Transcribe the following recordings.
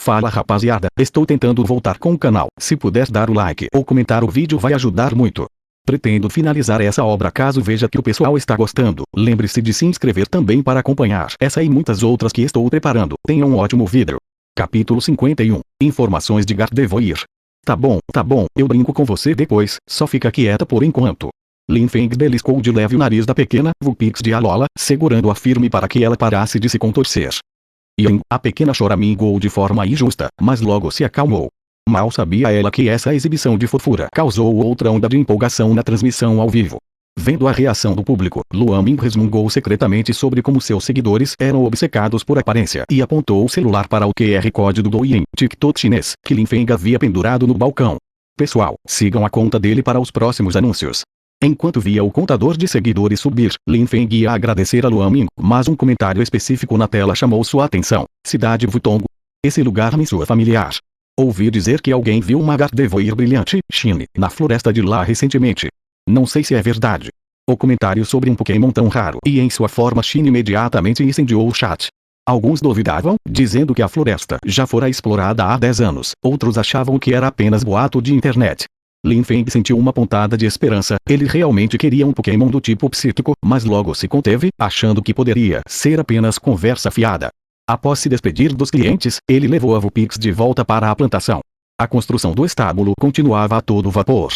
Fala rapaziada, estou tentando voltar com o canal. Se puder dar o like ou comentar o vídeo vai ajudar muito. Pretendo finalizar essa obra caso veja que o pessoal está gostando. Lembre-se de se inscrever também para acompanhar essa e muitas outras que estou preparando. Tenha um ótimo vídeo. Capítulo 51. Informações de Gardevoir. Tá bom, eu brinco com você depois, só fica quieta por enquanto. Lin Feng beliscou de leve o nariz da pequena Vulpix de Alola, segurando-a firme para que ela parasse de se contorcer. A pequena choramingou de forma injusta, mas logo se acalmou. Mal sabia ela que essa exibição de fofura causou outra onda de empolgação na transmissão ao vivo. Vendo a reação do público, Luan Ming resmungou secretamente sobre como seus seguidores eram obcecados por aparência e apontou o celular para o QR Code do Douyin TikTok chinês, que Lin Feng havia pendurado no balcão. Pessoal, sigam a conta dele para os próximos anúncios. Enquanto via o contador de seguidores subir, Lin Feng ia agradecer a Luan Ming, mas um comentário específico na tela chamou sua atenção. Cidade Wutong. Esse lugar me soa familiar. Ouvi dizer que alguém viu uma Gardevoir brilhante, Shine, na floresta de lá recentemente. Não sei se é verdade. O comentário sobre um Pokémon tão raro e em sua forma Shine imediatamente incendiou o chat. Alguns duvidavam, dizendo que a floresta já fora explorada há 10 anos, outros achavam que era apenas boato de internet. Lin Feng sentiu uma pontada de esperança, ele realmente queria um Pokémon do tipo psíquico, mas logo se conteve, achando que poderia ser apenas conversa fiada. Após se despedir dos clientes, ele levou a Vulpix de volta para a plantação. A construção do estábulo continuava a todo vapor.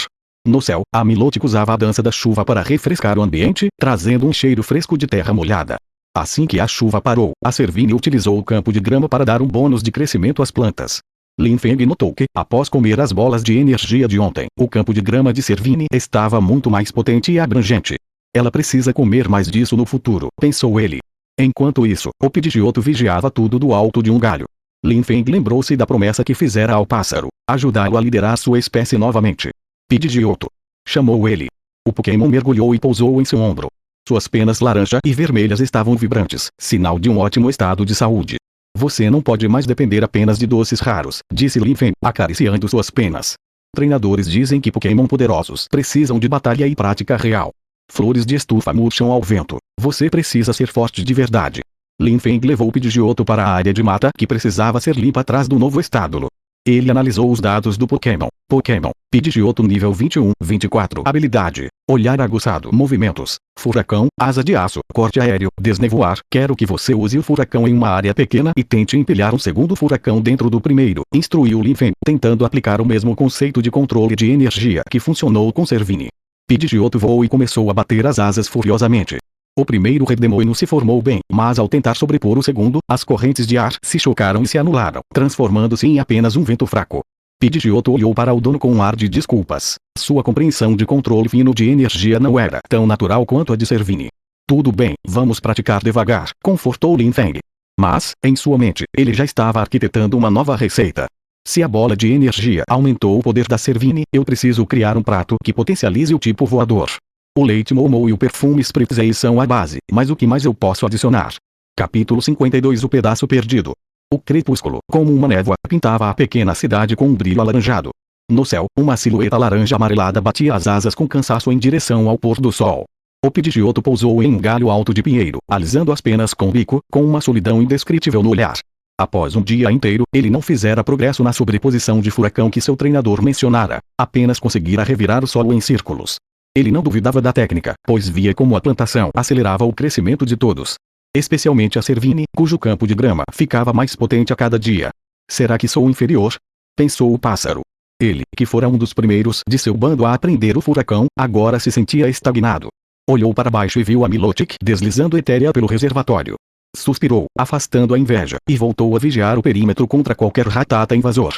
No céu, a Milotic usava a dança da chuva para refrescar o ambiente, trazendo um cheiro fresco de terra molhada. Assim que a chuva parou, a Servine utilizou o campo de grama para dar um bônus de crescimento às plantas. Lin Feng notou que, após comer as bolas de energia de ontem, o campo de grama de Servine estava muito mais potente e abrangente. Ela precisa comer mais disso no futuro, pensou ele. Enquanto isso, o Pidgeotto vigiava tudo do alto de um galho. Lin Feng lembrou-se da promessa que fizera ao pássaro, ajudá-lo a liderar sua espécie novamente. Pidgeotto, chamou ele. O Pokémon mergulhou e pousou em seu ombro. Suas penas laranja e vermelhas estavam vibrantes, sinal de um ótimo estado de saúde. Você não pode mais depender apenas de doces raros, disse Lin Feng, acariciando suas penas. Treinadores dizem que Pokémon poderosos precisam de batalha e prática real. Flores de estufa murcham ao vento. Você precisa ser forte de verdade. Lin Feng levou o Pidgeotto para a área de mata que precisava ser limpa atrás do novo estábulo. Ele analisou os dados do Pokémon. Pidgeotto nível 21, 24. Habilidade: olhar aguçado. Movimentos: furacão, asa de aço, corte aéreo, desnevoar. Quero que você use o furacão em uma área pequena e tente empilhar um segundo furacão dentro do primeiro, instruiu Lin Feng, tentando aplicar o mesmo conceito de controle de energia que funcionou com Servine. Pidgeotto voou e começou a bater as asas furiosamente. O primeiro redemoinho se formou bem, mas ao tentar sobrepor o segundo, as correntes de ar se chocaram e se anularam, transformando-se em apenas um vento fraco. Pidgeotto olhou para o dono com um ar de desculpas. Sua compreensão de controle fino de energia não era tão natural quanto a de Servine. Tudo bem, vamos praticar devagar, confortou Lin Feng. Mas, em sua mente, ele já estava arquitetando uma nova receita. Se a bola de energia aumentou o poder da Servine, eu preciso criar um prato que potencialize o tipo voador. O leite Momo e o perfume Spritzee são a base, mas o que mais eu posso adicionar? Capítulo 52. O pedaço perdido. O crepúsculo, como uma névoa, pintava a pequena cidade com um brilho alaranjado. No céu, uma silhueta laranja amarelada batia as asas com cansaço em direção ao pôr do sol. O Pidgeotto pousou em um galho alto de pinheiro, alisando as penas com o bico, com uma solidão indescritível no olhar. Após um dia inteiro, ele não fizera progresso na sobreposição de furacão que seu treinador mencionara, apenas conseguira revirar o solo em círculos. Ele não duvidava da técnica, pois via como a plantação acelerava o crescimento de todos. Especialmente a Servine, cujo campo de grama ficava mais potente a cada dia. Será que sou inferior? Pensou o pássaro. Ele, que fora um dos primeiros de seu bando a aprender o furacão, agora se sentia estagnado. Olhou para baixo e viu a Milotic deslizando etérea pelo reservatório. Suspirou, afastando a inveja, e voltou a vigiar o perímetro contra qualquer ratata invasor.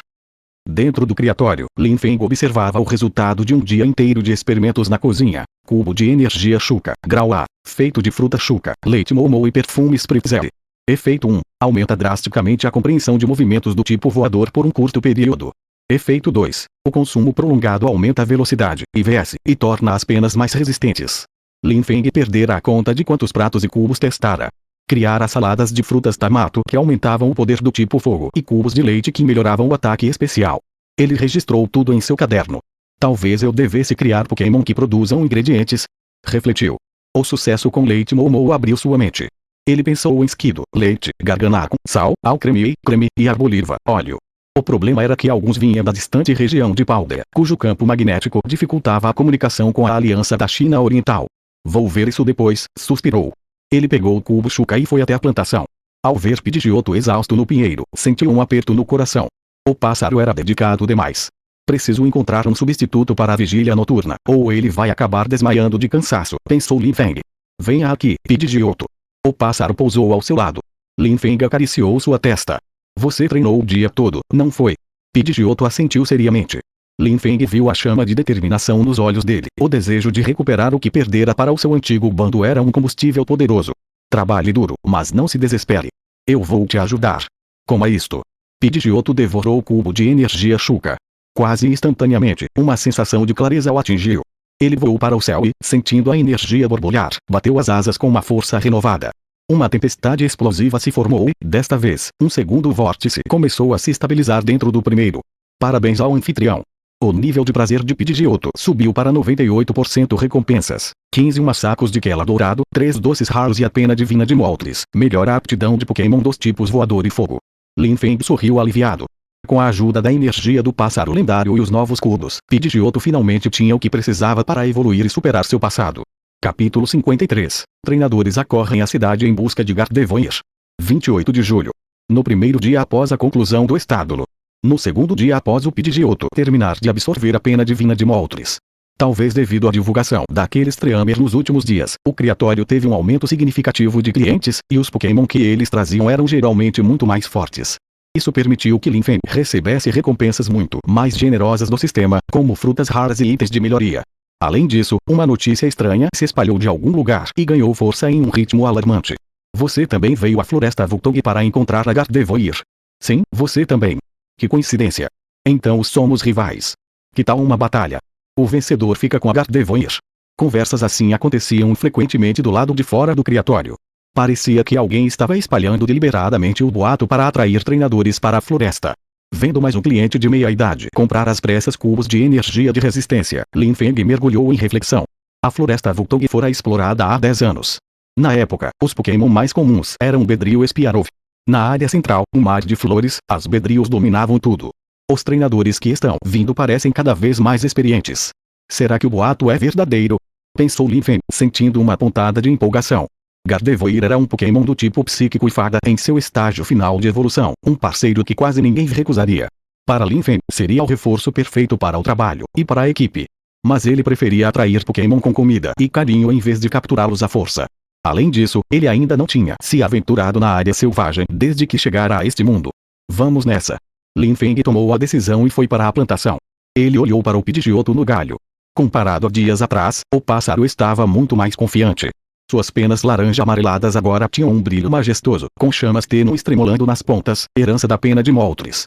Dentro do criatório, Lin Feng observava o resultado de um dia inteiro de experimentos na cozinha. Cubo de energia Shuka, grau A, feito de fruta Shuka, leite Momo e perfume Spritzee. Efeito 1. Aumenta drasticamente a compreensão de movimentos do tipo voador por um curto período. Efeito 2. O consumo prolongado aumenta a velocidade, IVS, e torna as penas mais resistentes. Lin Feng perdera a conta de quantos pratos e cubos testara. Criara saladas de frutas Tamato que aumentavam o poder do tipo fogo e cubos de leite que melhoravam o ataque especial. Ele registrou tudo em seu caderno. Talvez eu devesse criar Pokémon que produzam ingredientes. Refletiu. O sucesso com leite Momo abriu sua mente. Ele pensou em esquido, leite, garganaco, sal, alcreme e arboliva, óleo. O problema era que alguns vinham da distante região de Paldea, cujo campo magnético dificultava a comunicação com a Aliança da China Oriental. Vou ver isso depois, suspirou. Ele pegou o cubo Shuka e foi até a plantação. Ao ver Pidgeotto exausto no pinheiro, sentiu um aperto no coração. O pássaro era dedicado demais. Preciso encontrar um substituto para a vigília noturna, ou ele vai acabar desmaiando de cansaço, pensou Lin Feng. Venha aqui, Pidgeotto. O pássaro pousou ao seu lado. Lin Feng acariciou sua testa. Você treinou o dia todo, não foi? Pidgeotto assentiu seriamente. Lin Feng viu a chama de determinação nos olhos dele. O desejo de recuperar o que perdera para o seu antigo bando era um combustível poderoso. Trabalhe duro, mas não se desespere. Eu vou te ajudar. Coma isto. Pidgeotto devorou o cubo de energia Shuka. Quase instantaneamente, uma sensação de clareza o atingiu. Ele voou para o céu e, sentindo a energia borbulhar, bateu as asas com uma força renovada. Uma tempestade explosiva se formou e, desta vez, um segundo vórtice começou a se estabilizar dentro do primeiro. Parabéns ao anfitrião. O nível de prazer de Pidgeotto subiu para 98% recompensas. 15 sacos de Kela dourado, 3 doces raros e a pena divina de Moltres. Melhor aptidão de Pokémon dos tipos voador e fogo. Lin Feng sorriu aliviado. Com a ajuda da energia do pássaro lendário e os novos cubos, Pidgeotto finalmente tinha o que precisava para evoluir e superar seu passado. Capítulo 53. Treinadores acorrem à cidade em busca de Gardevoir. 28 de julho. No primeiro dia após a conclusão do estábulo. No segundo dia após o Pidgeotto terminar de absorver a pena divina de Moltres. Talvez devido à divulgação daqueles Treamer nos últimos dias, o criatório teve um aumento significativo de clientes, e os Pokémon que eles traziam eram geralmente muito mais fortes. Isso permitiu que Lin Feng recebesse recompensas muito mais generosas do sistema, como frutas raras e itens de melhoria. Além disso, uma notícia estranha se espalhou de algum lugar e ganhou força em um ritmo alarmante. Você também veio à Floresta Voltong para encontrar a Gardevoir. Sim, você também. Que coincidência. Então somos rivais. Que tal uma batalha? O vencedor fica com a Gardevoir. Conversas assim aconteciam frequentemente do lado de fora do criatório. Parecia que alguém estava espalhando deliberadamente o boato para atrair treinadores para a floresta. Vendo mais um cliente de meia-idade comprar às pressas cubos de energia de resistência, Lin Feng mergulhou em reflexão. A Floresta Voltong fora explorada há 10 anos. Na época, os Pokémon mais comuns eram Beedrill e Spearow. Na área central, um mar de flores, as Beedrills dominavam tudo. Os treinadores que estão vindo parecem cada vez mais experientes. Será que o boato é verdadeiro? Pensou Lin Feng, sentindo uma pontada de empolgação. Gardevoir era um Pokémon do tipo psíquico e fada em seu estágio final de evolução, um parceiro que quase ninguém recusaria. Para Lin Feng, seria o reforço perfeito para o trabalho e para a equipe. Mas ele preferia atrair Pokémon com comida e carinho em vez de capturá-los à força. Além disso, ele ainda não tinha se aventurado na área selvagem desde que chegara a este mundo. Vamos nessa. Lin Feng tomou a decisão e foi para a plantação. Ele olhou para o Pidgeotto no galho. Comparado a dias atrás, o pássaro estava muito mais confiante. Suas penas laranja-amareladas agora tinham um brilho majestoso, com chamas tênues tremulando nas pontas, herança da pena de Moltres.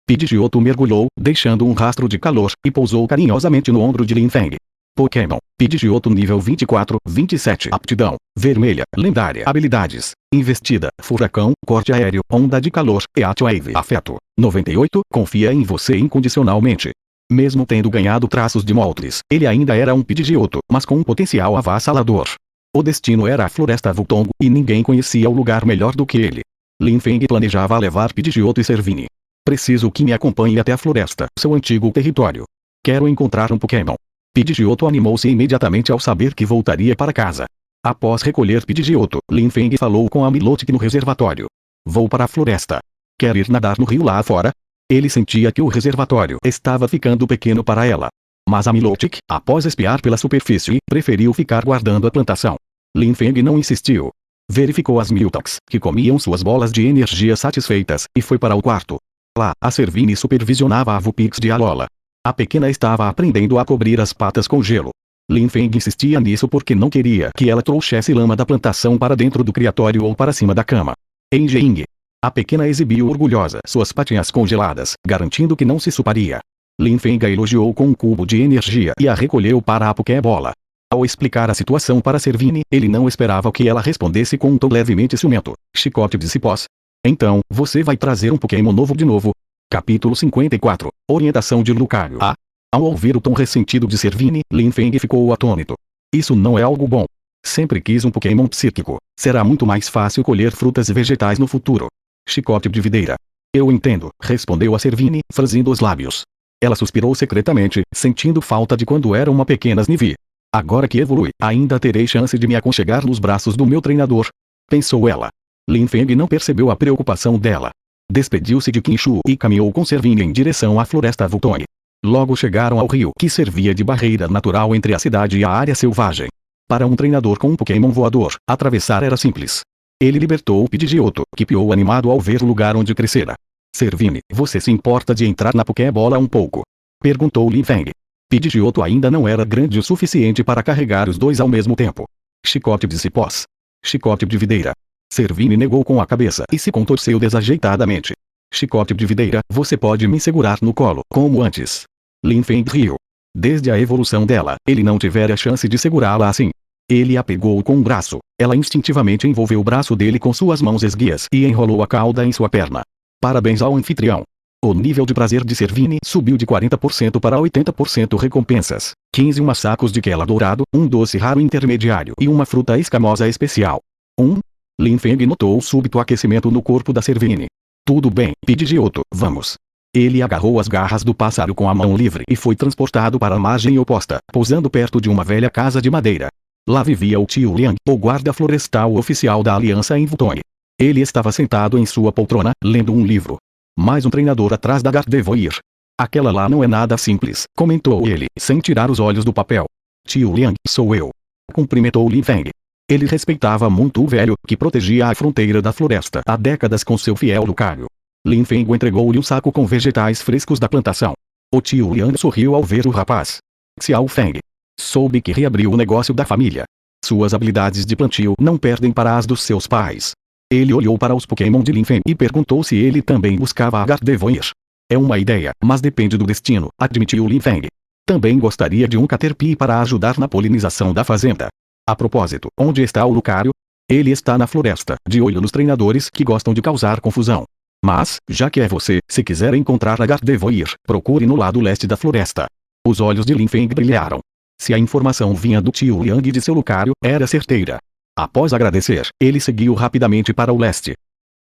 Pidgeotto mergulhou, deixando um rastro de calor, e pousou carinhosamente no ombro de Lin Feng. Pokémon. Pidgeotto nível 24, 27. Aptidão. Vermelha. Lendária. Habilidades. Investida. Furacão. Corte aéreo. Onda de calor. Heatwave. Afeto. 98. Confia em você incondicionalmente. Mesmo tendo ganhado traços de Moltres, ele ainda era um Pidgeotto, mas com um potencial avassalador. O destino era a Floresta Voltong, e ninguém conhecia o lugar melhor do que ele. Lin Feng planejava levar Pidgeotto e Servini. Preciso que me acompanhe até a floresta, seu antigo território. Quero encontrar um Pokémon. Pidgeotto animou-se imediatamente ao saber que voltaria para casa. Após recolher Pidgeotto, Lin Feng falou com a Milotic no reservatório. Vou para a floresta. Quer ir nadar no rio lá fora? Ele sentia que o reservatório estava ficando pequeno para ela. Mas a Milotic, após espiar pela superfície, preferiu ficar guardando a plantação. Lin Feng não insistiu. Verificou as Miltox, que comiam suas bolas de energia satisfeitas, e foi para o quarto. Lá, a Servini supervisionava a Vulpix de Alola. A pequena estava aprendendo a cobrir as patas com gelo. Lin Feng insistia nisso porque não queria que ela trouxesse lama da plantação para dentro do criatório ou para cima da cama. Enjing. A pequena exibiu orgulhosa suas patinhas congeladas, garantindo que não se suparia. Lin Feng a elogiou com um cubo de energia e a recolheu para a Pokébola. Ao explicar a situação para Servini, ele não esperava que ela respondesse com um tom levemente ciumento. Chicote de cipós. Então, você vai trazer um Pokémon novo de novo? Capítulo 54. Orientação de Lucario. Ao ouvir o tom ressentido de Servini, Lin Feng ficou atônito. Isso não é algo bom. Sempre quis um Pokémon psíquico. Será muito mais fácil colher frutas e vegetais no futuro. Chicote de videira. Eu entendo, respondeu a Servine, franzindo os lábios. Ela suspirou secretamente, sentindo falta de quando era uma pequena Snivy. Agora que evolui, ainda terei chance de me aconchegar nos braços do meu treinador. Pensou ela. Lin Feng não percebeu a preocupação dela. Despediu-se de Qinchu e caminhou com Servine em direção à floresta Vultone. Logo chegaram ao rio que servia de barreira natural entre a cidade e a área selvagem. Para um treinador com um Pokémon voador, atravessar era simples. Ele libertou o Pidgeotto, que piou animado ao ver o lugar onde crescera. Servine, você se importa de entrar na Pokébola um pouco? Perguntou Lin Feng. Pidgeotto ainda não era grande o suficiente para carregar os dois ao mesmo tempo. Chicote de cipós. Chicote de videira. Servine negou com a cabeça e se contorceu desajeitadamente. Chicote de videira, você pode me segurar no colo, como antes. Lin Feng riu. Desde a evolução dela, ele não tivera a chance de segurá-la assim. Ele a pegou com um braço. Ela instintivamente envolveu o braço dele com suas mãos esguias e enrolou a cauda em sua perna. Parabéns ao anfitrião. O nível de prazer de Servine subiu de 40% para 80% recompensas. 15 uma sacos de Kela dourado, um doce raro intermediário e uma fruta escamosa especial. Lin Feng notou o súbito aquecimento no corpo da Servine. Tudo bem, Pidgeotto, vamos. Ele agarrou as garras do pássaro com a mão livre e foi transportado para a margem oposta, pousando perto de uma velha casa de madeira. Lá vivia o tio Liang, o guarda florestal oficial da Aliança em Vultone. Ele estava sentado em sua poltrona, lendo um livro. Mais um treinador atrás da Gardevoir. Aquela lá não é nada simples, comentou ele, sem tirar os olhos do papel. Tio Liang, sou eu. Cumprimentou Lin Feng. Ele respeitava muito o velho, que protegia a fronteira da floresta há décadas com seu fiel Lucario. Lin Feng entregou-lhe um saco com vegetais frescos da plantação. O tio Liang sorriu ao ver o rapaz. Xiao Feng. Soube que reabriu o negócio da família. Suas habilidades de plantio não perdem para as dos seus pais. Ele olhou para os Pokémon de Lin Feng e perguntou se ele também buscava a Gardevoir. É uma ideia, mas depende do destino, admitiu Lin Feng. Também gostaria de um Caterpie para ajudar na polinização da fazenda. A propósito, onde está o Lucario? Ele está na floresta, de olho nos treinadores que gostam de causar confusão. Mas, já que é você, se quiser encontrar a Gardevoir, procure no lado leste da floresta. Os olhos de Lin Feng brilharam. Se a informação vinha do tio Liang e de seu Lucario, era certeira. Após agradecer, ele seguiu rapidamente para o leste.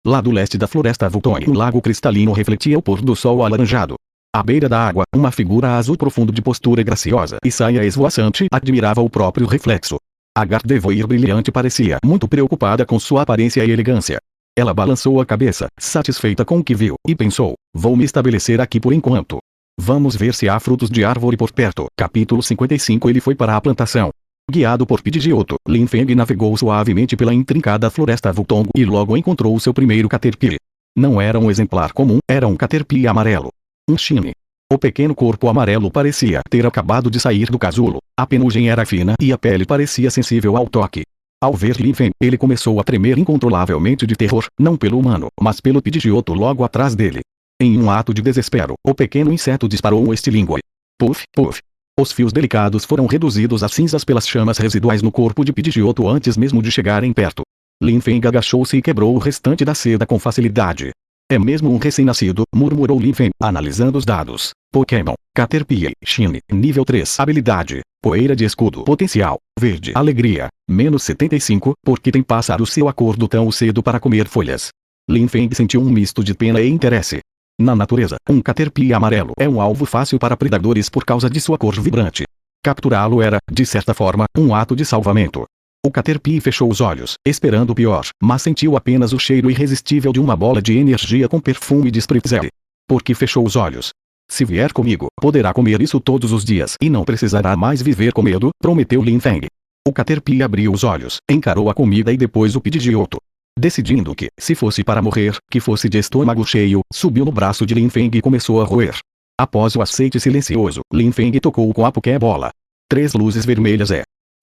Lá do leste da floresta Vultone, um lago cristalino refletia o pôr do sol alaranjado. À beira da água, uma figura azul profundo de postura graciosa e saia esvoaçante admirava o próprio reflexo. A Gardevoir brilhante parecia muito preocupada com sua aparência e elegância. Ela balançou a cabeça, satisfeita com o que viu, e pensou, vou me estabelecer aqui por enquanto. Vamos ver se há frutos de árvore por perto. Capítulo 55. Ele foi para a plantação. Guiado por Pidgeotto, Lin Feng navegou suavemente pela intrincada floresta Vultong e logo encontrou seu primeiro Caterpie. Não era um exemplar comum, era um Caterpie amarelo. Um Shine. O pequeno corpo amarelo parecia ter acabado de sair do casulo. A penugem era fina e a pele parecia sensível ao toque. Ao ver Lin Feng, ele começou a tremer incontrolavelmente de terror, não pelo humano, mas pelo Pidgeotto logo atrás dele. Em um ato de desespero, o pequeno inseto disparou um estilingue. Puff, puff. Os fios delicados foram reduzidos a cinzas pelas chamas residuais no corpo de Pidgeotto antes mesmo de chegarem perto. Lin Feng agachou-se e quebrou o restante da seda com facilidade. É mesmo um recém-nascido, murmurou Lin Feng, analisando os dados. Pokémon, Caterpie, Shine, nível 3. Habilidade, poeira de escudo. Potencial, verde. Alegria, menos 75, porque tem pássaro seu acordo tão cedo para comer folhas. Lin Feng sentiu um misto de pena e interesse. Na natureza, um Caterpie amarelo é um alvo fácil para predadores por causa de sua cor vibrante. Capturá-lo era, de certa forma, um ato de salvamento. O Caterpie fechou os olhos, esperando o pior, mas sentiu apenas o cheiro irresistível de uma bola de energia com perfume de Spritzel. Por que fechou os olhos? Se vier comigo, poderá comer isso todos os dias e não precisará mais viver com medo, prometeu Lin Feng. O Caterpie abriu os olhos, encarou a comida e depois o Pidgeotto. Decidindo que, se fosse para morrer, que fosse de estômago cheio, subiu no braço de Lin Feng e começou a roer. Após o aceite silencioso, Lin Feng tocou com a Pokébola. 3 luzes vermelhas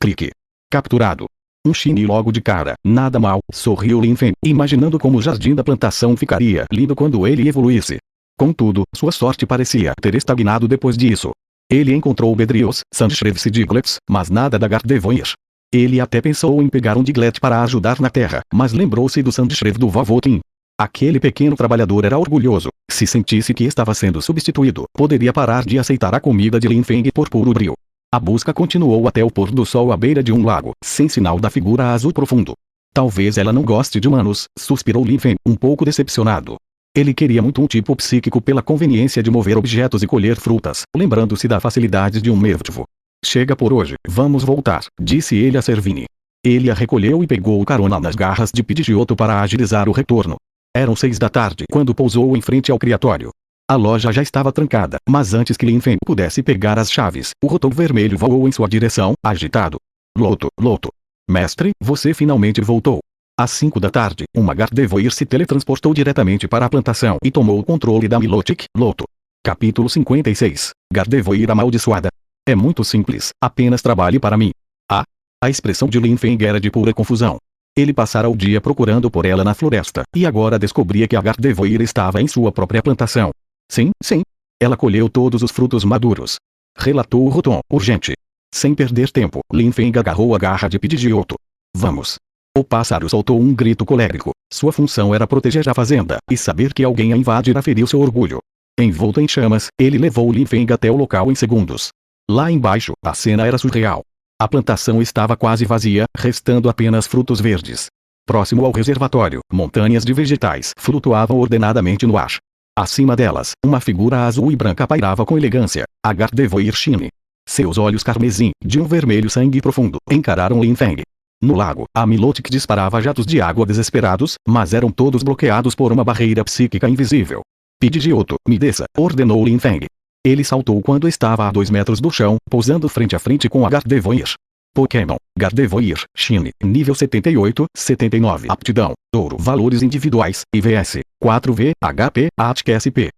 clique. Capturado. Um Shine logo de cara, nada mal, sorriu Lin Feng, imaginando como o jardim da plantação ficaria lindo quando ele evoluísse. Contudo, sua sorte parecia ter estagnado depois disso. Ele encontrou Bedrios, Sandshrews e Diglett, mas nada da Gardevoir. Ele até pensou em pegar um Diglett para ajudar na terra, mas lembrou-se do Sandshrew do vovô Tim. Aquele pequeno trabalhador era orgulhoso. Se sentisse que estava sendo substituído, poderia parar de aceitar a comida de Lin Feng por puro brio. A busca continuou até o pôr do sol à beira de um lago, sem sinal da figura azul profundo. Talvez ela não goste de humanos, suspirou Lin Feng, um pouco decepcionado. Ele queria muito um tipo psíquico pela conveniência de mover objetos e colher frutas, lembrando-se da facilidade de um Mertvo. Chega por hoje, vamos voltar, disse ele a Servini. Ele a recolheu e pegou carona nas garras de Pidgeotto para agilizar o retorno. Eram 6 da tarde quando pousou em frente ao criatório. A loja já estava trancada, mas antes que Lin Feng pudesse pegar as chaves, o Rotom vermelho voou em sua direção, agitado. Loto, Loto. Mestre, você finalmente voltou. Às 5 da tarde, uma Gardevoir se teletransportou diretamente para a plantação e tomou o controle da Milotic, Loto. Capítulo 56. Gardevoir amaldiçoada. É muito simples, apenas trabalhe para mim. A expressão de Lin Feng era de pura confusão. Ele passara o dia procurando por ela na floresta, e agora descobria que a Gardevoir estava em sua própria plantação. Sim, sim. Ela colheu todos os frutos maduros. Relatou o Rotom, urgente. Sem perder tempo, Lin Feng agarrou a garra de Pidgeotto. Vamos. O pássaro soltou um grito colérico. Sua função era proteger a fazenda, e saber que alguém a invadirá feriu seu orgulho. Envolto em chamas, ele levou Lin Feng até o local em segundos. Lá embaixo, a cena era surreal. A plantação estava quase vazia, restando apenas frutos verdes. Próximo ao reservatório, montanhas de vegetais flutuavam ordenadamente no ar. Acima delas, uma figura azul e branca pairava com elegância, a Gardevoir Shine. Seus olhos carmesim, de um vermelho sangue profundo, encararam Lin Feng. No lago, a Milotic disparava jatos de água desesperados, mas eram todos bloqueados por uma barreira psíquica invisível. Pidgeotto, me desça, ordenou Lin Feng. Ele saltou quando estava a 2 metros do chão, pousando frente a frente com a Gardevoir. Pokémon, Gardevoir, Shine, nível 78, 79. Aptidão, ouro. Valores individuais, IVS, 4V, HP, ATK-SP.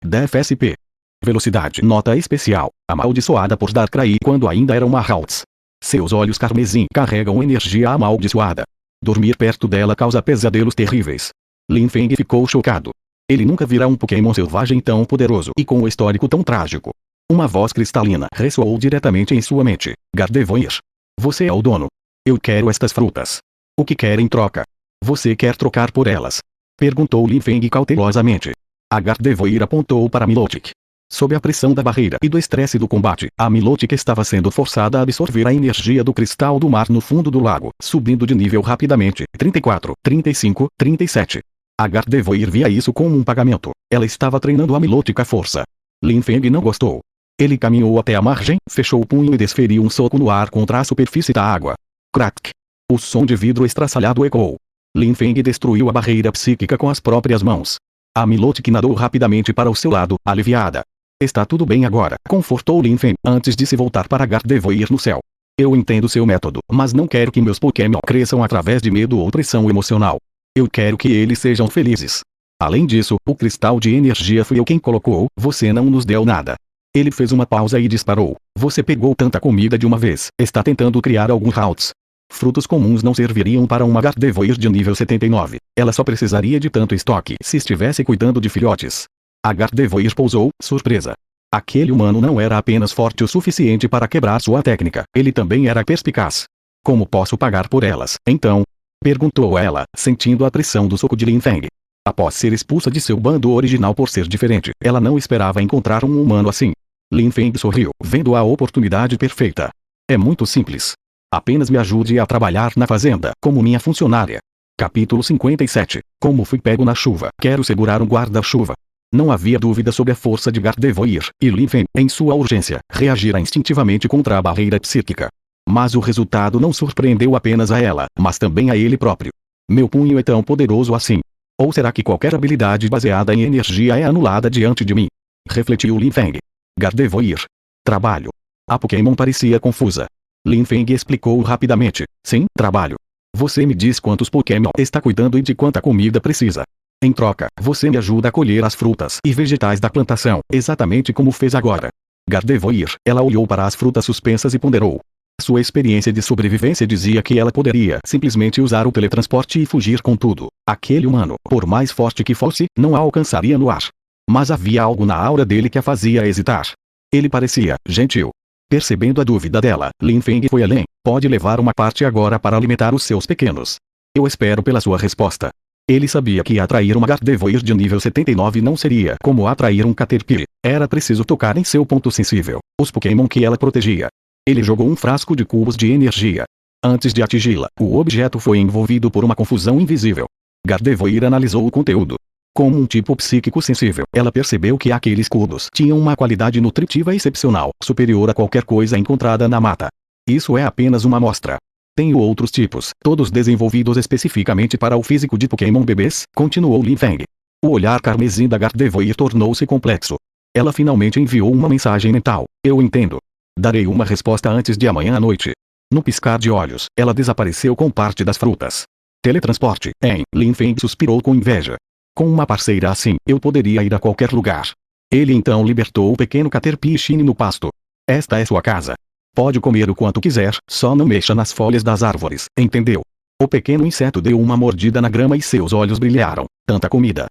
DF-SP. Velocidade. Nota especial, amaldiçoada por Darkrai quando ainda era uma Haltz. Seus olhos carmesim carregam energia amaldiçoada. Dormir perto dela causa pesadelos terríveis. Lin Feng ficou chocado. Ele nunca vira um Pokémon selvagem tão poderoso e com um histórico tão trágico. Uma voz cristalina ressoou diretamente em sua mente. Gardevoir. Você é o dono. Eu quero estas frutas. O que quer em troca? Você quer trocar por elas? Perguntou Lin Feng cautelosamente. A Gardevoir apontou para Milotic. Sob a pressão da barreira e do estresse do combate, a Milotic estava sendo forçada a absorver a energia do cristal do mar no fundo do lago, subindo de nível rapidamente. 34, 35, 37. A Gardevoir via isso como um pagamento. Ela estava treinando a Milotic à força. Lin Feng não gostou. Ele caminhou até a margem, fechou o punho e desferiu um soco no ar contra a superfície da água. Crack! O som de vidro estraçalhado ecoou. Lin Feng destruiu a barreira psíquica com as próprias mãos. A Milotic nadou rapidamente para o seu lado, aliviada. Está tudo bem agora, confortou Lin Feng, antes de se voltar para Gardevoir no céu. Eu entendo seu método, mas não quero que meus Pokémon cresçam através de medo ou pressão emocional. Eu quero que eles sejam felizes. Além disso, o cristal de energia fui eu quem colocou, você não nos deu nada. Ele fez uma pausa e disparou. Você pegou tanta comida de uma vez, está tentando criar algum Haltz. Frutos comuns não serviriam para uma Gardevoir de nível 79. Ela só precisaria de tanto estoque se estivesse cuidando de filhotes. A Gardevoir pousou, surpresa. Aquele humano não era apenas forte o suficiente para quebrar sua técnica, ele também era perspicaz. Como posso pagar por elas, então? Perguntou ela, sentindo a pressão do soco de Lin Feng. Após ser expulsa de seu bando original por ser diferente, ela não esperava encontrar um humano assim. Lin Feng sorriu, vendo a oportunidade perfeita. É muito simples. Apenas me ajude a trabalhar na fazenda, como minha funcionária. Capítulo 57. Como fui pego na chuva. Quero segurar um guarda-chuva. Não havia dúvida sobre a força de Gardevoir, e Lin Feng, em sua urgência, reagira instintivamente contra a barreira psíquica. Mas o resultado não surpreendeu apenas a ela, mas também a ele próprio. Meu punho é tão poderoso assim. Ou será que qualquer habilidade baseada em energia é anulada diante de mim? Refletiu Lin Feng. Gardevoir. Trabalho. A Pokémon parecia confusa. Lin Feng explicou rapidamente. Sim, trabalho. Você me diz quantos Pokémon está cuidando e de quanta comida precisa. Em troca, você me ajuda a colher as frutas e vegetais da plantação, exatamente como fez agora. Gardevoir. Ela olhou para as frutas suspensas e ponderou. Sua experiência de sobrevivência dizia que ela poderia simplesmente usar o teletransporte e fugir com tudo. Aquele humano, por mais forte que fosse, não a alcançaria no ar. Mas havia algo na aura dele que a fazia hesitar. Ele parecia gentil. Percebendo a dúvida dela, Lin Feng foi além. Pode levar uma parte agora para alimentar os seus pequenos. Eu espero pela sua resposta. Ele sabia que atrair uma Gardevoir de nível 79 não seria como atrair um Caterpie. Era preciso tocar em seu ponto sensível, os Pokémon que ela protegia. Ele jogou um frasco de cubos de energia. Antes de atingi-la, o objeto foi envolvido por uma confusão invisível. Gardevoir analisou o conteúdo. Como um tipo psíquico sensível, ela percebeu que aqueles cubos tinham uma qualidade nutritiva excepcional, superior a qualquer coisa encontrada na mata. Isso é apenas uma amostra. Tenho outros tipos, todos desenvolvidos especificamente para o físico de Pokémon bebês, continuou Lin Feng. O olhar carmesim da Gardevoir tornou-se complexo. Ela finalmente enviou uma mensagem mental. Eu entendo. Darei uma resposta antes de amanhã à noite. No piscar de olhos, ela desapareceu com parte das frutas. Teletransporte, hein? Lin Feng suspirou com inveja. Com uma parceira assim, eu poderia ir a qualquer lugar. Ele então libertou o pequeno Caterpie Shine no pasto. Esta é sua casa. Pode comer o quanto quiser, só não mexa nas folhas das árvores, entendeu? O pequeno inseto deu uma mordida na grama e seus olhos brilharam. Tanta comida.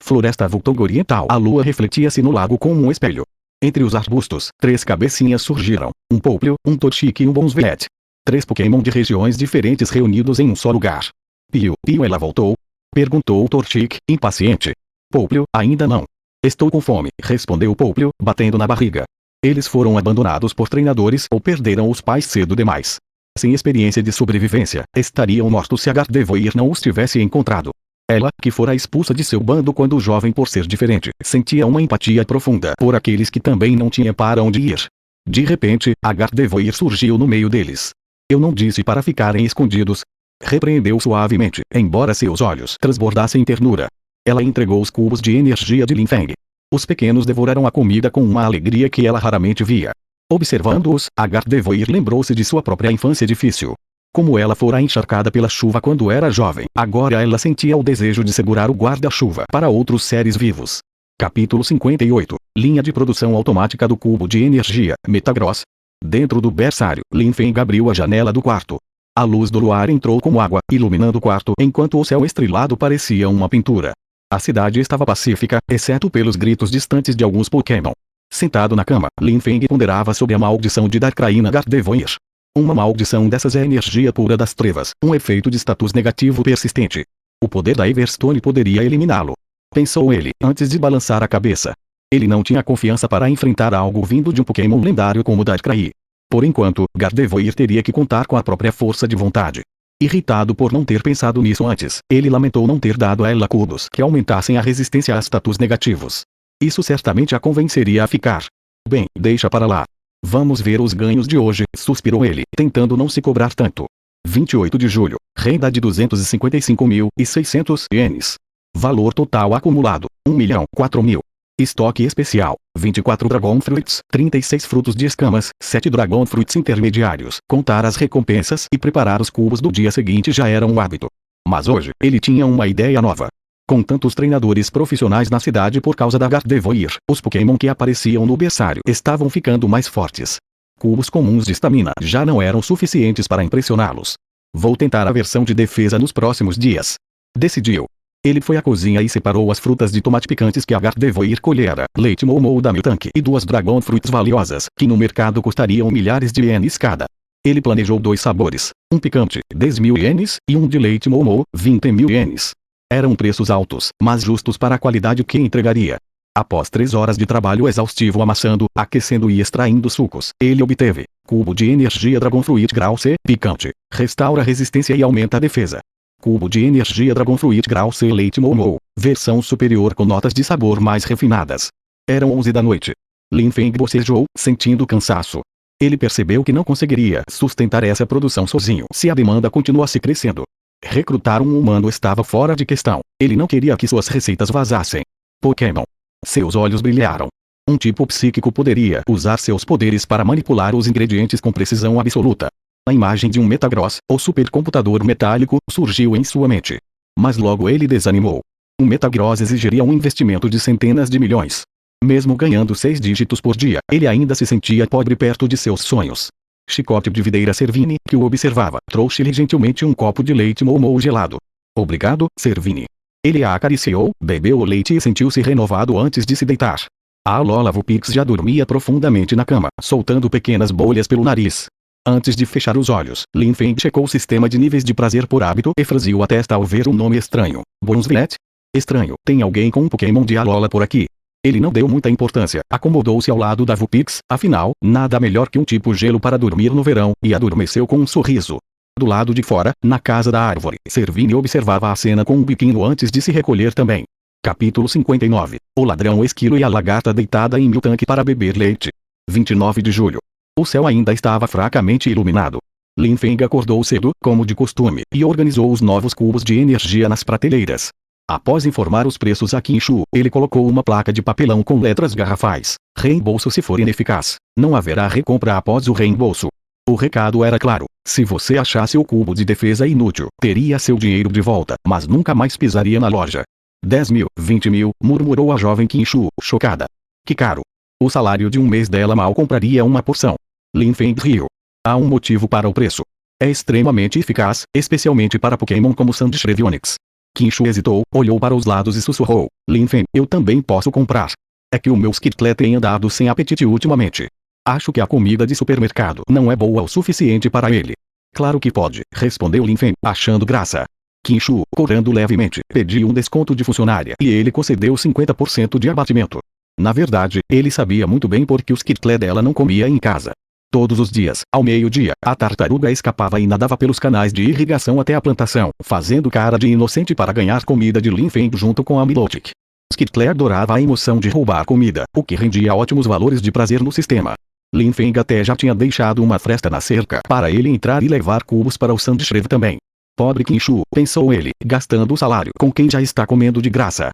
Floresta Vultong Oriental. A lua refletia-se no lago como um espelho. Entre os arbustos, 3 cabecinhas surgiram. Um Poplio, um Torchic e um Bonsvillet. 3 Pokémon de regiões diferentes reunidos em um só lugar. Pio, ela voltou? Perguntou o Torchic, impaciente. Poplio, ainda não. Estou com fome, respondeu Poplio, batendo na barriga. Eles foram abandonados por treinadores ou perderam os pais cedo demais. Sem experiência de sobrevivência, estariam mortos se a Gardevoir não os tivesse encontrado. Ela, que fora expulsa de seu bando quando jovem por ser diferente, sentia uma empatia profunda por aqueles que também não tinham para onde ir. De repente, a Gardevoir surgiu no meio deles. Eu não disse para ficarem escondidos. Repreendeu suavemente, embora seus olhos transbordassem ternura. Ela entregou os cubos de energia de Lin Feng. Os pequenos devoraram a comida com uma alegria que ela raramente via. Observando-os, a Gardevoir lembrou-se de sua própria infância difícil. Como ela fora encharcada pela chuva quando era jovem, agora ela sentia o desejo de segurar o guarda-chuva para outros seres vivos. Capítulo 58. Linha de produção automática do cubo de energia, Metagross. Dentro do berçário, Lin Feng abriu a janela do quarto. A luz do luar entrou como água, iluminando o quarto enquanto o céu estrelado parecia uma pintura. A cidade estava pacífica, exceto pelos gritos distantes de alguns Pokémon. Sentado na cama, Lin Feng ponderava sobre a maldição de Darkrai na Gardevoir. Uma maldição dessas é energia pura das trevas, um efeito de status negativo persistente. O poder da Everstone poderia eliminá-lo. Pensou ele, antes de balançar a cabeça. Ele não tinha confiança para enfrentar algo vindo de um Pokémon lendário como Darkrai. Por enquanto, Gardevoir teria que contar com a própria força de vontade. Irritado por não ter pensado nisso antes, ele lamentou não ter dado a ela cubos que aumentassem a resistência a status negativos. Isso certamente a convenceria a ficar. Bem, deixa para lá. Vamos ver os ganhos de hoje, suspirou ele, tentando não se cobrar tanto. 28 de julho, renda de 255.600 ienes. Valor total acumulado, 1.004.000. Estoque especial, 24 Dragon Fruits, 36 frutos de escamas, 7 Dragon Fruits intermediários. Contar as recompensas e preparar os cubos do dia seguinte já era um hábito. Mas hoje, ele tinha uma ideia nova. Com tantos treinadores profissionais na cidade por causa da Gardevoir, os Pokémon que apareciam no berçário estavam ficando mais fortes. Cubos comuns de estamina já não eram suficientes para impressioná-los. Vou tentar a versão de defesa nos próximos dias. Decidiu. Ele foi à cozinha e separou as frutas de tomate picantes que a Gardevoir colhera, leite Momo da Miltank e 2 Dragon Fruits valiosas, que no mercado custariam milhares de ienes cada. Ele planejou 2 sabores, um picante, 10.000 ienes, e um de leite Momo, 20.000 ienes. Eram preços altos, mas justos para a qualidade que entregaria. Após 3 horas de trabalho exaustivo amassando, aquecendo e extraindo sucos, ele obteve cubo de energia Dragon Fruit Grau C, picante, restaura a resistência e aumenta a defesa. Cubo de energia Dragon Fruit Grau C Leite Momo, versão superior com notas de sabor mais refinadas. Eram 11 da noite. Lin Feng bocejou, sentindo cansaço. Ele percebeu que não conseguiria sustentar essa produção sozinho se a demanda continuasse crescendo. Recrutar um humano estava fora de questão. Ele não queria que suas receitas vazassem. Pokémon. Seus olhos brilharam. Um tipo psíquico poderia usar seus poderes para manipular os ingredientes com precisão absoluta. A imagem de um Metagross, ou supercomputador metálico, surgiu em sua mente. Mas logo ele desanimou. Um Metagross exigiria um investimento de centenas de milhões. Mesmo ganhando 6 dígitos por dia, ele ainda se sentia pobre perto de seus sonhos. Chicote de videira Servini, que o observava, trouxe-lhe gentilmente um copo de leite Momo gelado. Obrigado, Servini. Ele a acariciou, bebeu o leite e sentiu-se renovado antes de se deitar. A Alola Vulpix já dormia profundamente na cama, soltando pequenas bolhas pelo nariz. Antes de fechar os olhos, Lin Feng checou o sistema de níveis de prazer por hábito e franziu a testa ao ver um nome estranho. Bonsvillet? Estranho, tem alguém com um Pokémon de Alola por aqui? Ele não deu muita importância, acomodou-se ao lado da Vulpix, afinal, nada melhor que um tipo gelo para dormir no verão, e adormeceu com um sorriso. Do lado de fora, na casa da árvore, Servini observava a cena com um biquinho antes de se recolher também. Capítulo 59. O ladrão esquilo e a lagarta deitada em Miltank para beber leite. 29 de julho. O céu ainda estava fracamente iluminado. Lin Feng acordou cedo, como de costume, e organizou os novos cubos de energia nas prateleiras. Após informar os preços a Qin Shu, ele colocou uma placa de papelão com letras garrafais: reembolso se for ineficaz. Não haverá recompra após o reembolso. O recado era claro: se você achasse o cubo de defesa inútil, teria seu dinheiro de volta, mas nunca mais pisaria na loja. 10 mil, 20 mil, murmurou a jovem Qin Shu, chocada. Que caro. O salário de um mês dela mal compraria uma porção. Lin Feng riu. Há um motivo para o preço. É extremamente eficaz, especialmente para Pokémon como Sandshrew e Onix. Qin Shu hesitou, olhou para os lados e sussurrou: Lin Feng, eu também posso comprar. É que o meu Skittle tem andado sem apetite ultimamente. Acho que a comida de supermercado não é boa o suficiente para ele. Claro que pode, respondeu Lin Feng, achando graça. Qin Shu, corando levemente, pediu um desconto de funcionária e ele concedeu 50% de abatimento. Na verdade, ele sabia muito bem porque o Skittle dela não comia em casa. Todos os dias, ao meio-dia, a tartaruga escapava e nadava pelos canais de irrigação até a plantação, fazendo cara de inocente para ganhar comida de Lin Feng junto com a Milotic. Skittle adorava a emoção de roubar comida, o que rendia ótimos valores de prazer no sistema. Lin Feng até já tinha deixado uma fresta na cerca para ele entrar e levar cubos para o Sandshrew também. Pobre Qin Shu, pensou ele, gastando o salário com quem já está comendo de graça.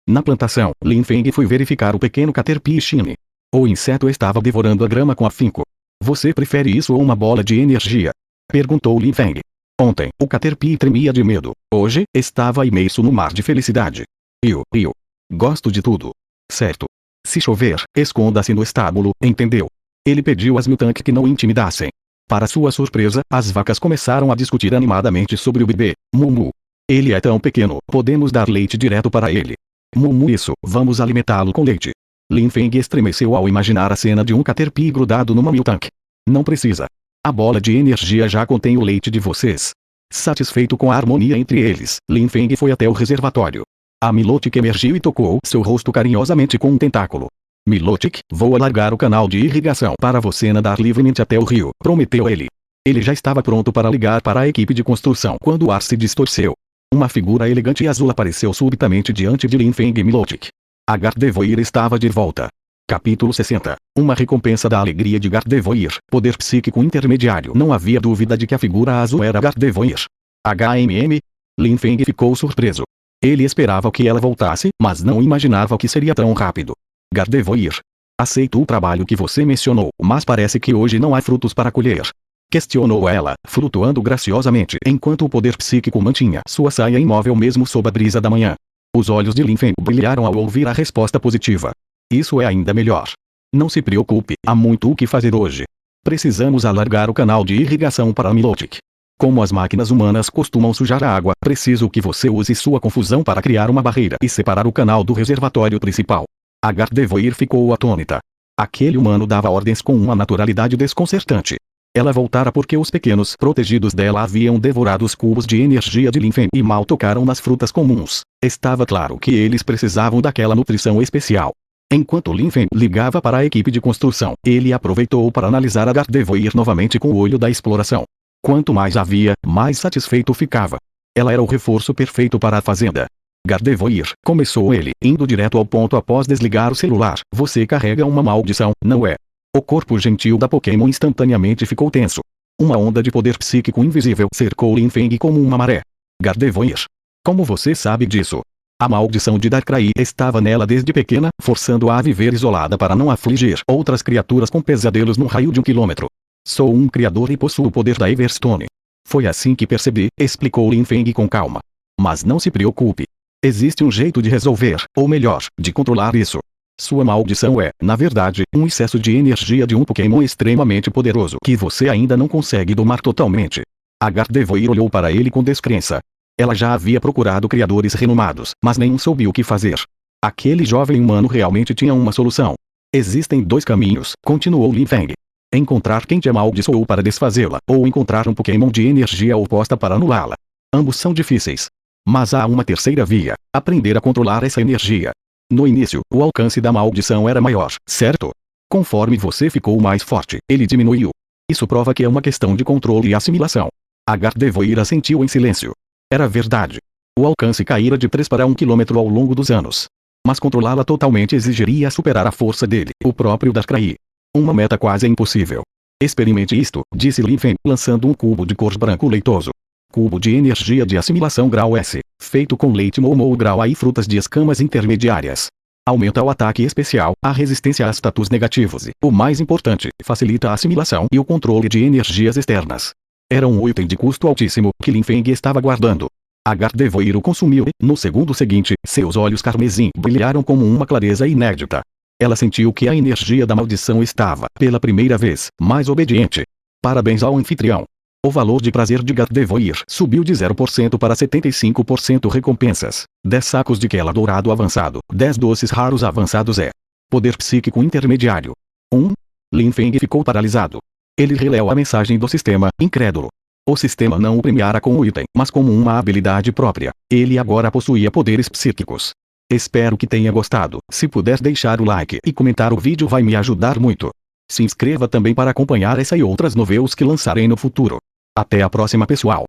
Na plantação, Lin Feng foi verificar o pequeno Caterpie Shine. O inseto estava devorando a grama com afinco. Você prefere isso ou uma bola de energia? Perguntou Lin Feng. Ontem, o Caterpie tremia de medo. Hoje, estava imerso no mar de felicidade. Eu. Gosto de tudo. Certo. Se chover, esconda-se no estábulo, entendeu? Ele pediu às Miltank que não o intimidassem. Para sua surpresa, as vacas começaram a discutir animadamente sobre o bebê, Mumu. Ele é tão pequeno, podemos dar leite direto para ele. Mumu, isso, vamos alimentá-lo com leite. Lin Feng estremeceu ao imaginar a cena de um Caterpie grudado numa Miltank. Não precisa. A bola de energia já contém o leite de vocês. Satisfeito com a harmonia entre eles, Lin Feng foi até o reservatório. A Milotic emergiu e tocou seu rosto carinhosamente com um tentáculo. Milotic, vou alargar o canal de irrigação para você nadar livremente até o rio, prometeu ele. Ele já estava pronto para ligar para a equipe de construção quando o ar se distorceu. Uma figura elegante e azul apareceu subitamente diante de Lin Feng e Milotic. A Gardevoir estava de volta. Capítulo 60. Uma recompensa da alegria de Gardevoir, poder psíquico intermediário. Não havia dúvida de que a figura azul era Gardevoir. HMM? Lin Feng ficou surpreso. Ele esperava que ela voltasse, mas não imaginava que seria tão rápido. Gardevoir. Aceito o trabalho que você mencionou, mas parece que hoje não há frutos para colher. Questionou ela, flutuando graciosamente enquanto o poder psíquico mantinha sua saia imóvel mesmo sob a brisa da manhã. Os olhos de Lin Feng brilharam ao ouvir a resposta positiva. Isso é ainda melhor. Não se preocupe, há muito o que fazer hoje. Precisamos alargar o canal de irrigação para a Milotic. Como as máquinas humanas costumam sujar a água, preciso que você use sua confusão para criar uma barreira e separar o canal do reservatório principal. A Gardevoir ficou atônita. Aquele humano dava ordens com uma naturalidade desconcertante. Ela voltara porque os pequenos protegidos dela haviam devorado os cubos de energia de Lin Feng e mal tocaram nas frutas comuns. Estava claro que eles precisavam daquela nutrição especial. Enquanto Lin Feng ligava para a equipe de construção, ele aproveitou para analisar a Gardevoir novamente com o olho da exploração. Quanto mais havia, mais satisfeito ficava. Ela era o reforço perfeito para a fazenda. Gardevoir, começou ele, indo direto ao ponto após desligar o celular. Você carrega uma maldição, não é? O corpo gentil da Pokémon instantaneamente ficou tenso. Uma onda de poder psíquico invisível cercou Lin Feng como uma maré. Gardevoir. Como você sabe disso? A maldição de Darkrai estava nela desde pequena, forçando-a a viver isolada para não afligir outras criaturas com pesadelos num raio de 1 quilômetro. Sou um criador e possuo o poder da Everstone. Foi assim que percebi, explicou Lin Feng com calma. Mas não se preocupe. Existe um jeito de resolver, ou melhor, de controlar isso. Sua maldição é, na verdade, um excesso de energia de um Pokémon extremamente poderoso que você ainda não consegue domar totalmente. A Gardevoir olhou para ele com descrença. Ela já havia procurado criadores renomados, mas nenhum soube o que fazer. Aquele jovem humano realmente tinha uma solução. Existem 2 caminhos, continuou Lin Feng. Encontrar quem te amaldiçoou para desfazê-la, ou encontrar um Pokémon de energia oposta para anulá-la. Ambos são difíceis. Mas há uma terceira via, aprender a controlar essa energia. No início, o alcance da maldição era maior, certo? Conforme você ficou mais forte, ele diminuiu. Isso prova que é uma questão de controle e assimilação. Gardevoir assentiu em silêncio. Era verdade. O alcance caíra de 3 para 1 km ao longo dos anos. Mas controlá-la totalmente exigiria superar a força dele, o próprio Darkrai. Uma meta quase impossível. Experimente isto, disse Lin Feng, lançando um cubo de cor branco leitoso. Cubo de energia de assimilação grau S, feito com leite Momo grau A e frutas de escamas intermediárias. Aumenta o ataque especial, a resistência a status negativos e, o mais importante, facilita a assimilação e o controle de energias externas. Era um item de custo altíssimo, que Lin Feng estava guardando. Gardevoir o consumiu e, no segundo seguinte, seus olhos carmesim brilharam como uma clareza inédita. Ela sentiu que a energia da maldição estava, pela primeira vez, mais obediente. Parabéns ao anfitrião. O valor de prazer de Gardevoir subiu de 0% para 75% recompensas. 10 sacos de Kela dourado avançado, 10 doces raros avançados poder psíquico intermediário. 1. Lin Feng ficou paralisado. Ele releu a mensagem do sistema, incrédulo. O sistema não o premiara com o item, mas como uma habilidade própria. Ele agora possuía poderes psíquicos. Espero que tenha gostado. Se puder deixar o like e comentar o vídeo vai me ajudar muito. Se inscreva também para acompanhar essa e outras novelas que lançarei no futuro. Até a próxima, pessoal.